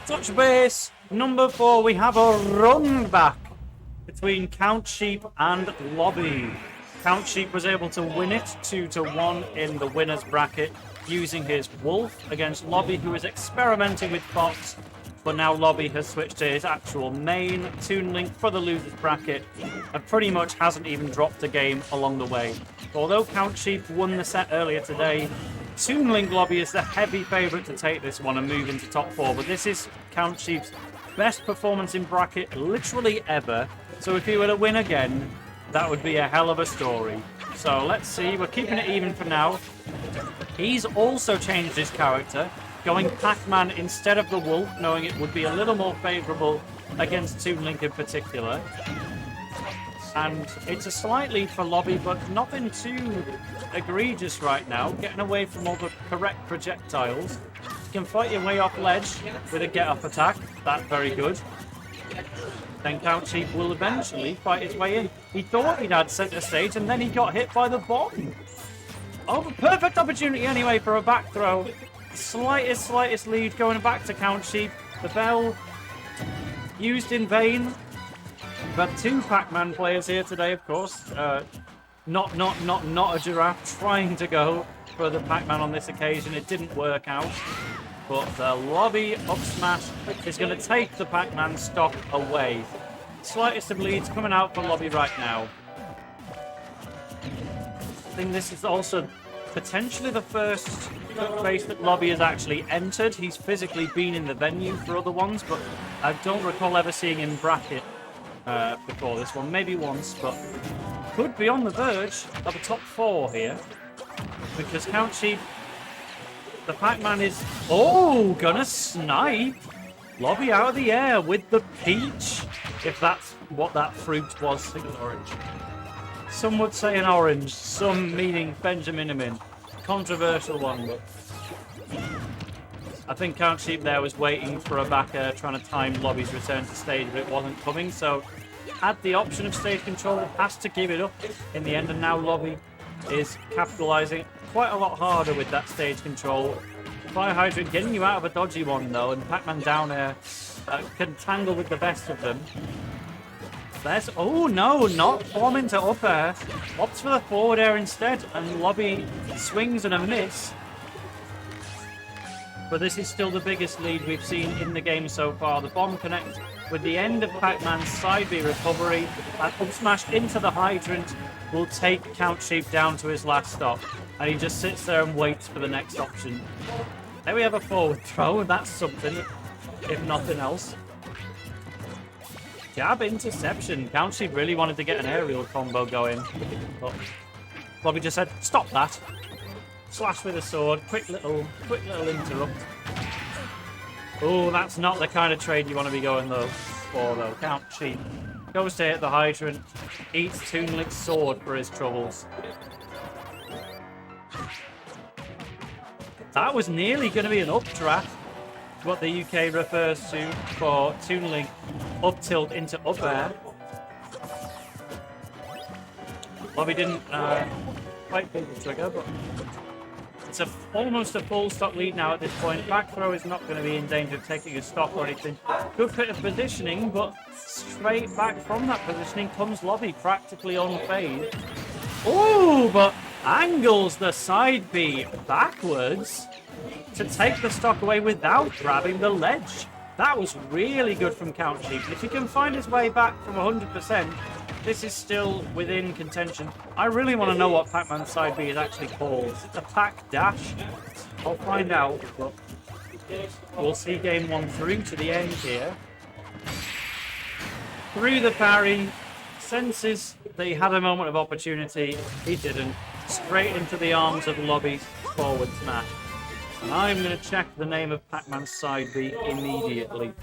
Touch base number 4. We have a run back between CountSheep and L0bby. CountSheep was able to win it 2-1 in the winners bracket using his wolf against L0bby, who was experimenting with fox, but now L0bby has switched to his actual main Toon Link for the losers bracket and pretty much hasn't even dropped a game along the way. Although CountSheep won the set earlier today, Toon Link L0bby is the heavy favourite to take this one and move into top 4, but this is CountSheep's best performance in bracket literally ever, so if he were to win again, that would be a hell of a story. So let's see, we're keeping it even for now. He's also changed his character, going Pac-Man instead of the wolf, knowing it would be a little more favourable against Toon Link in particular. And it's a slight lead for L0bby, but nothing too egregious right now. Getting away from all the correct projectiles. You can fight your way off ledge with a get-up attack. That's very good. Then CountSheep will eventually fight his way in. He thought he'd had centre stage, and then he got hit by the bomb. Oh, perfect opportunity anyway for a back throw. Slightest lead going back to CountSheep. The bell used in vain. We've had 2 Pac-Man players here today, of course. Not a giraffe trying to go for the Pac-Man on this occasion. It didn't work out. But the L0bby up smash is going to take the Pac-Man stock away. Slightest of leads coming out for L0bby right now. I think this is also potentially the first race that L0bby has actually entered. He's physically been in the venue for other ones, but I don't recall ever seeing him bracket before this one. Maybe once, but could be on the verge of a top 4 here. Because CountSheep, the Pac-Man is... Oh, gonna snipe! L0bby out of the air with the peach, if that's what that fruit was. I think it was orange. Some would say an orange, some meaning Benjamin. Controversial one, but I think CountSheep there was waiting for a back air, trying to time L0bby's return to stage, but it wasn't coming, so had the option of stage control, has to give it up in the end, and now L0bby is capitalising quite a lot harder with that stage control. Fire Hydrant getting you out of a dodgy one though, and Pac-Man down air can tangle with the best of them. There's, oh no, not form into up air. Opts for the forward air instead, and L0bby swings and a miss. But this is still the biggest lead we've seen in the game so far. The bomb connect with the end of Pac-Man's side B recovery, and up smash into the hydrant will take CountSheep down to his last stop. And he just sits there and waits for the next option. There we have a forward throw, and that's something, if nothing else. Jab interception. CountSheep really wanted to get an aerial combo going, but L0bby just said, stop that. Slash with a sword, quick little interrupt. Oh, that's not the kind of trade you want to be going for though. CountSheep goes to hit the hydrant, eats Toon Link's sword for his troubles. That was nearly going to be an updraft, what the UK refers to for Toon Link up tilt into up air. L0bby didn't quite pull the trigger, but it's almost a full stock lead now at this point. Back throw is not going to be in danger of taking a stock or anything. Good bit of positioning, but straight back from that positioning comes L0bby, practically unfazed. Oh, but angles the side B backwards to take the stock away without grabbing the ledge. That was really good from CountSheep. If he can find his way back from 100%, this is still within contention. I really want to know what Pac-Man side B is actually called. Is it a Pac Dash? I'll find out, but we'll see game 1 through to the end here. Through the parry, senses that he had a moment of opportunity. He didn't. Straight into the arms of L0bby's forward smash. And I'm going to check the name of Pac-Man's side B immediately.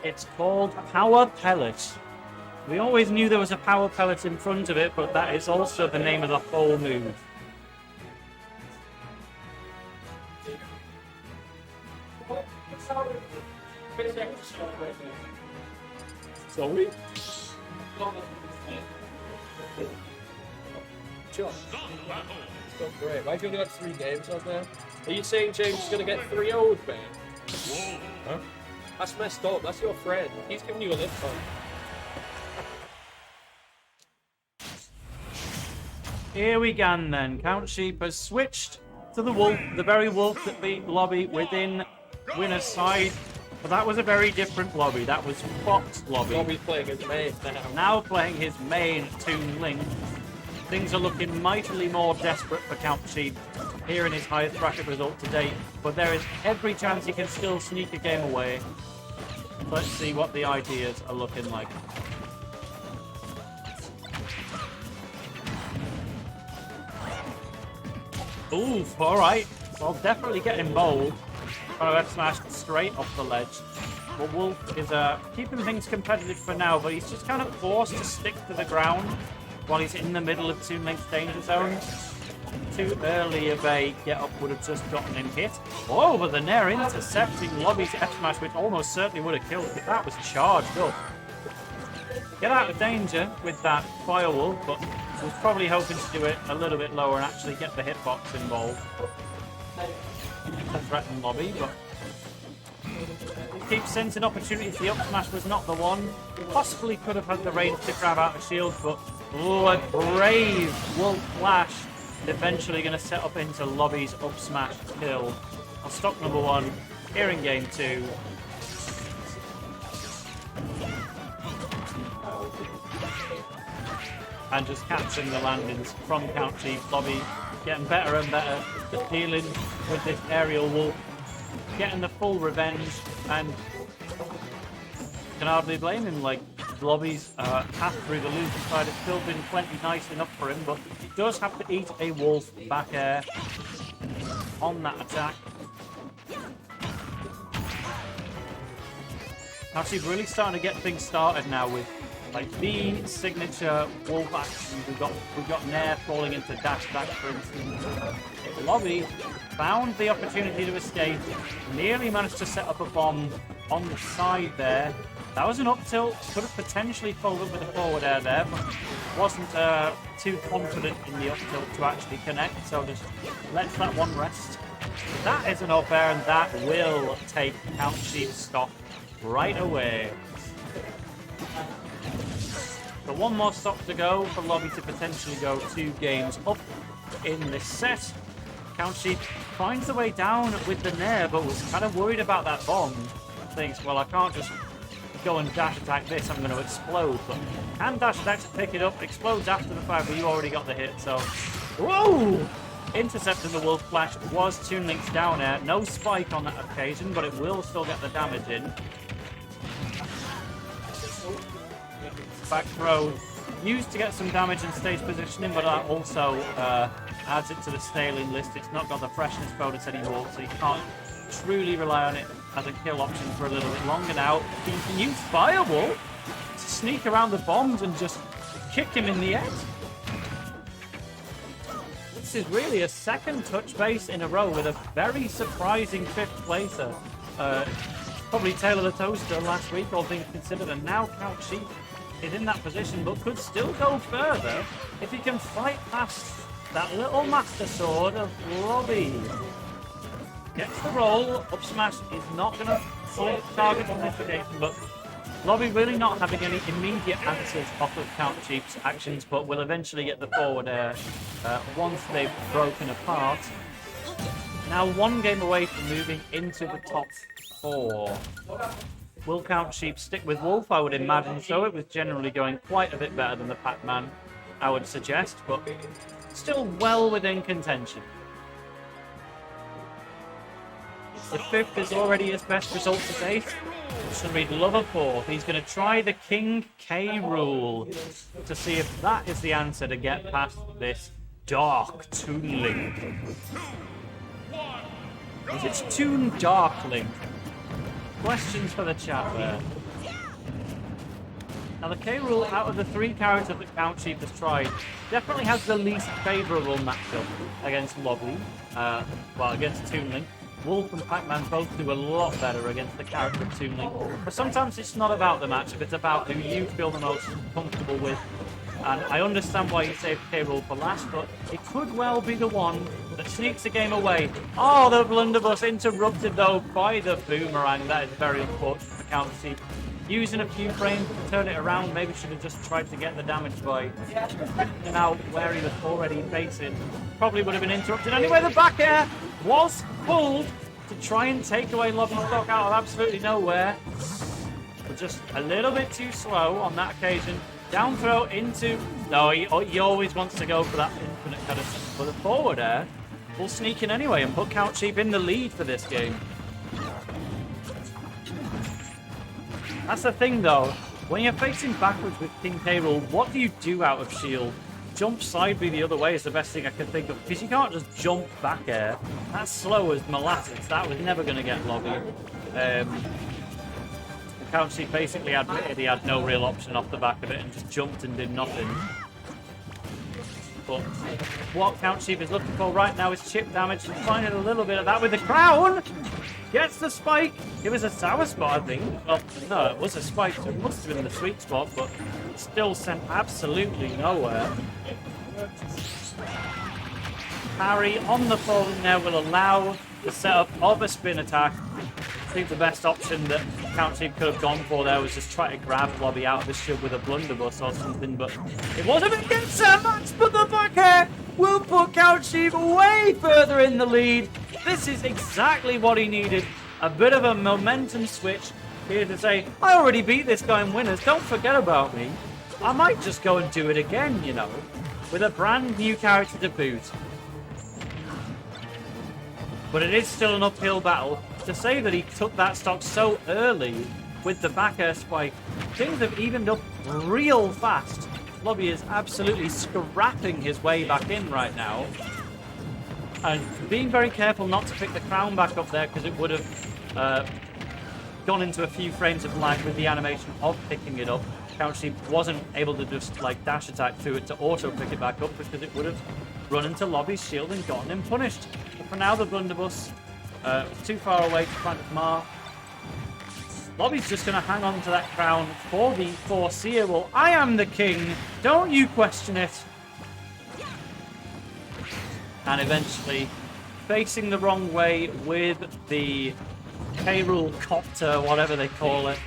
It's called Power Pellet. We always knew there was a power pellet in front of it, but that is also the name of the whole move. Sorry? Sure. It's not great. Why have you only got 3 games on there? Are you saying James is going to get 3-0'd, man? Huh? That's messed up. That's your friend. He's giving you a lift on. Here we go then. CountSheep has switched to the wolf, the very wolf that beat L0bby within winner's side. But that was a very different L0bby. That was Fox L0bby. L0bby's playing his main now. Now playing his main Toon Link. Things are looking mightily more desperate for CountSheep here in his highest bracket result to date. But there is every chance he can still sneak a game away. Let's see what the ideas are looking like. Oof, alright. Well, definitely getting bold. Trying to smash straight off the ledge. But Wolf is keeping things competitive for now, but he's just kind of forced to stick to the ground while he's in the middle of Toon Link's danger zone. Too early of a get-up would have just gotten him hit. Oh, but the Nair intercepting L0bby's F-smash, which almost certainly would have killed if that was charged up. Get out of danger with that Firewolf, but was probably hoping to do it a little bit lower and actually get the hitbox involved. To threaten L0bby, but keeps sensing opportunities. The up smash was not the one. Possibly could have had the range to grab out the shield, but a brave Wolf Flash eventually going to set up into L0bby's up smash kill. On stock number 1 here in game 2. And just catching the landings from CountSheep. L0bby getting better and better at dealing with this aerial wolf. Getting the full revenge, and can hardly blame him. Like, L0bby's path through the losing side has still been plenty nice enough for him, but he does have to eat a wolf back air on that attack. CountSheep really starting to get things started now with like the signature wolf action. We've got Nair falling into dash attack, for instance. L0bby found the opportunity to escape, nearly managed to set up a bomb on the side there. That was an up tilt, could have potentially followed with a forward air there, but wasn't too confident in the up tilt to actually connect, so just lets that one rest. That is an up air, and that will take CountSheep's stock right away. So one more stock to go for L0bby to potentially go 2 games up in this set. CountSheep finds the way down with the Nair, but was kind of worried about that bomb. Thinks, well, I can't just go and dash attack this, I'm going to explode. But can dash attack to pick it up, explodes after the fire, but you already got the hit, so... Whoa! Intercepting the Wolf Flash was Toon Link's down air. No spike on that occasion, but it will still get the damage in. Back throw used to get some damage and stage positioning, but that also adds it to the scaling list. It's not got the freshness bonus anymore, so you can't truly rely on it as a kill option for a little bit longer now. You can use Firewall to sneak around the bombs and just kick him in the head. This is really a second touch base in a row with a very surprising 5th placer. Probably Tail of the Toaster last week, all things considered, and now CountSheep is in that position, but could still go further if he can fight past that little Master Sword of L0bby. Gets the roll. Up smash is not going to target on this occasion, but L0bby really not having any immediate answers off of CountSheep's actions, but will eventually get the forward air once they've broken apart. Now 1 game away from moving into the top 4. Will CountSheep stick with Wolf? I would imagine so. It was generally going quite a bit better than the Pac-Man, I would suggest, but still well within contention. The 5th is already his best result to date. It's going to be L0bby. He's going to try the King K Rool to see if that is the answer to get past this Dark Toon Link. It's Toon Dark Link. Questions for the chat there. Now the K Rool, out of the 3 characters that CountSheep has tried, definitely has the least favourable matchup against L0bby. Well, against Toon Link. Wolf and Pac-Man both do a lot better against the character of Toon Link. But sometimes it's not about the matchup, it's about who you feel the most comfortable with. And I understand why you saved K-Rool for last, but it could well be the one that sneaks the game away. Oh, the blunderbuss interrupted though by the boomerang. That is very unfortunate for CountSheep. Using a few frames to turn it around, maybe should have just tried to get the damage by and out where he was already facing. Probably would have been interrupted anyway. The back air was pulled to try and take away L0bby's stock out of absolutely nowhere. But just a little bit too slow on that occasion. Down throw into... No, he always wants to go for that infinite kind of... But the forward air will sneak in anyway and put CountSheep in the lead for this game. That's the thing though. When you're facing backwards with King K-Rool, what do you do out of shield? Jump side B the other way is the best thing I can think of. Because you can't just jump back air. That's slow as molasses. That was never going to get L0bby. CountSheep basically admitted he had no real option off the back of it and just jumped and did nothing. But what CountSheep is looking for right now is chip damage and finding a little bit of that with the crown. Gets the spike. It was a sour spot, I think. Well, no, it was a spike, so it must have been the sweet spot, but still sent absolutely nowhere. Parry on the falling there will allow the setup of a spin attack. I think the best option that CountSheep could have gone for there was just try to grab L0bby out of his shield with a blunderbuss or something, but it wasn't against so much, but the back air will put CountSheep way further in the lead. This is exactly what he needed. A bit of a momentum switch here to say, I already beat this guy in winners, don't forget about me. I might just go and do it again, you know, with a brand new character to boot. But it is still an uphill battle. To say that he took that stock so early with the back air spike, things have evened up real fast. L0bby is absolutely scrapping his way back in right now. And being very careful not to pick the crown back up there because it would have gone into a few frames of lag with the animation of picking it up. CountSheep wasn't able to just like dash attack through it to auto pick it back up because it would have run into L0bby's shield and gotten him punished. But for now, the blunderbuss too far away to plant his mark. L0bby's just going to hang on to that crown for the foreseeable. I am the king. Don't you question it. And eventually, facing the wrong way with the K-Rool copter, whatever they call it.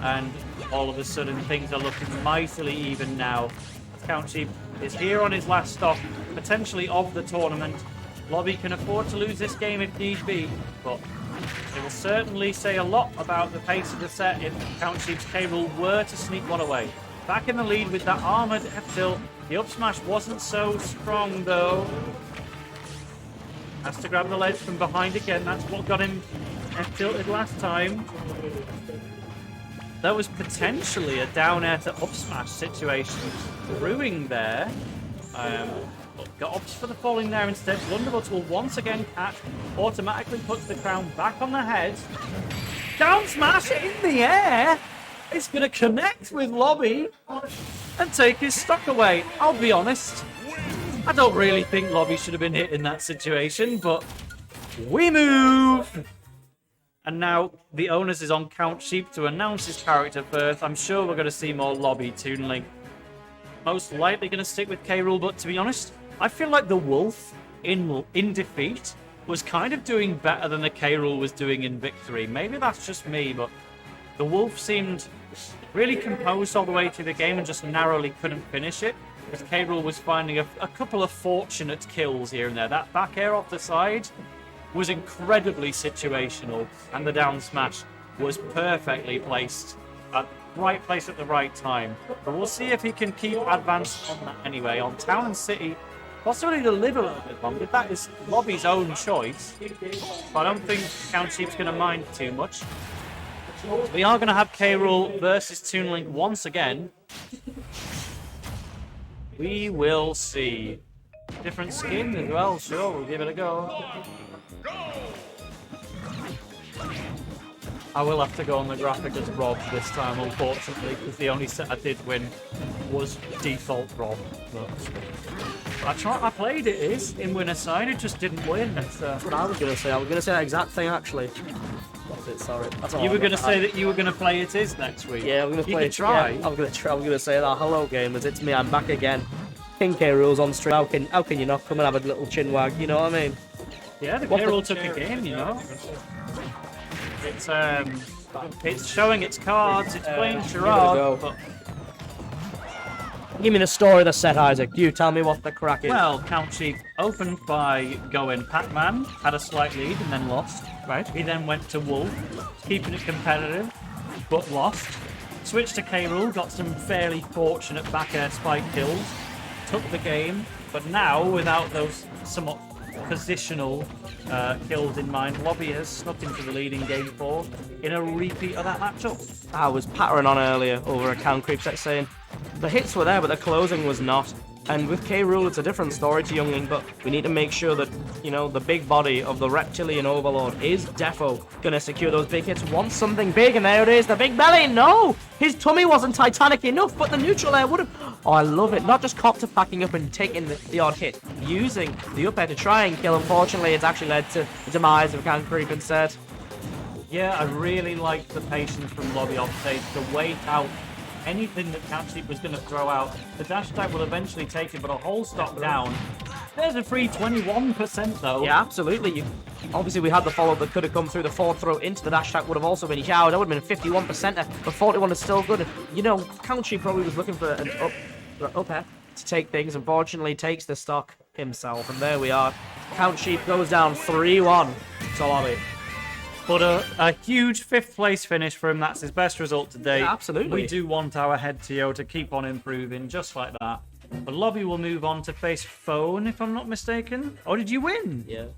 And all of a sudden, things are looking mightily even now. CountSheep is here on his last stock, potentially of the tournament. L0bby can afford to lose this game if need be, but it will certainly say a lot about the pace of the set if CountSheep's K-Rool were to sneak one away. Back in the lead with that armored F-tilt. The up smash wasn't so strong though. Has to grab the ledge from behind again. That's what got him F-tilted last time. There was potentially a down air to up smash situation brewing there. Got opts for the falling there instead. Blunderbuss will once again catch. Automatically puts the crown back on the head. Down smash in the air. It's going to connect with L0bby and take his stock away. I'll be honest. I don't really think L0bby should have been hit in that situation, but we move. And now the onus is on CountSheep to announce his character first. I'm sure we're going to see more L0bby Toon Link. Most likely going to stick with K-Rool, but to be honest, I feel like the Wolf in defeat was kind of doing better than the K-Rool was doing in victory. Maybe that's just me, but the Wolf seemed really composed all the way through the game and just narrowly couldn't finish it. Because K-Rool was finding a couple of fortunate kills here and there. That back air off the side was incredibly situational, and the down smash was perfectly placed at the right place at the right time. But we'll see if he can keep advanced on that anyway. On Town and City, possibly to live a little bit longer. That is L0bby's own choice. But I don't think CountSheep's going to mind too much. We are going to have K-Rool versus Toon Link once again. We will see. Different skin as well, sure, we'll give it a go. I will have to go on the graphic as Rob this time, unfortunately, because the only set I did win was default Rob. But I played it is in winner's side. It just didn't win. That's what I was going to say. I was going to say that exact thing, actually. That's it, sorry. That's all You I'm were going to gonna say that you were going to play it is next week. Yeah, I'm going to play You could try. Yeah, I'm going to say that. Hello, gamers. It's me. I'm back again. King K. Rool's on stream. How can you not come and have a little chin wag? You know what I mean? Yeah, the K-Rool took a game, you know. It's showing its cards. It's playing charade, but Give me the story of the set, Isaac. You tell me what the crack is. well, CountSheep opened by going Pac-Man, had a slight lead and then lost. Right. He then went to Wool, keeping it competitive, but lost. Switched to K-Rool, got some fairly fortunate back air spike kills, took the game, but now, without those somewhat positional kills in mind, L0bby has snuck into the lead in game 4 in a repeat of that matchup. I was pattering on earlier over a count creep set saying the hits were there, but the closing was not. And with K. Rool, it's a different story to Youngling, but we need to make sure that, you know, the big body of the reptilian overlord is defo gonna secure those big hits. Wants something big, and there it is, the big belly. No! His tummy wasn't Titanic enough, but the neutral air would have. Oh, I love it. Not just Copter packing up and taking the odd hit, using the up air to try and kill. Unfortunately, it's actually led to the demise of Count Creep instead. Yeah, I really liked the patience from L0bby off stage to wait out anything that CountSheep was going to throw out. The dash attack will eventually take it, but a whole stock down. There's a free 21% though. Yeah, absolutely. Obviously, we had the follow-up that could have come through the forward throw into the dash attack, would have also been showered. That would have been 51%, but 41 is still good. You know, CountSheep probably was looking for an up air to take things. Unfortunately, takes the stock himself, and there we are. CountSheep goes down 3-1 to L0bby. But a huge 5th place finish for him. That's his best result today. Yeah, absolutely. We do want our head TO to keep on improving just like that. But L0bby will move on to face Phone, if I'm not mistaken. Or did you win? Yeah.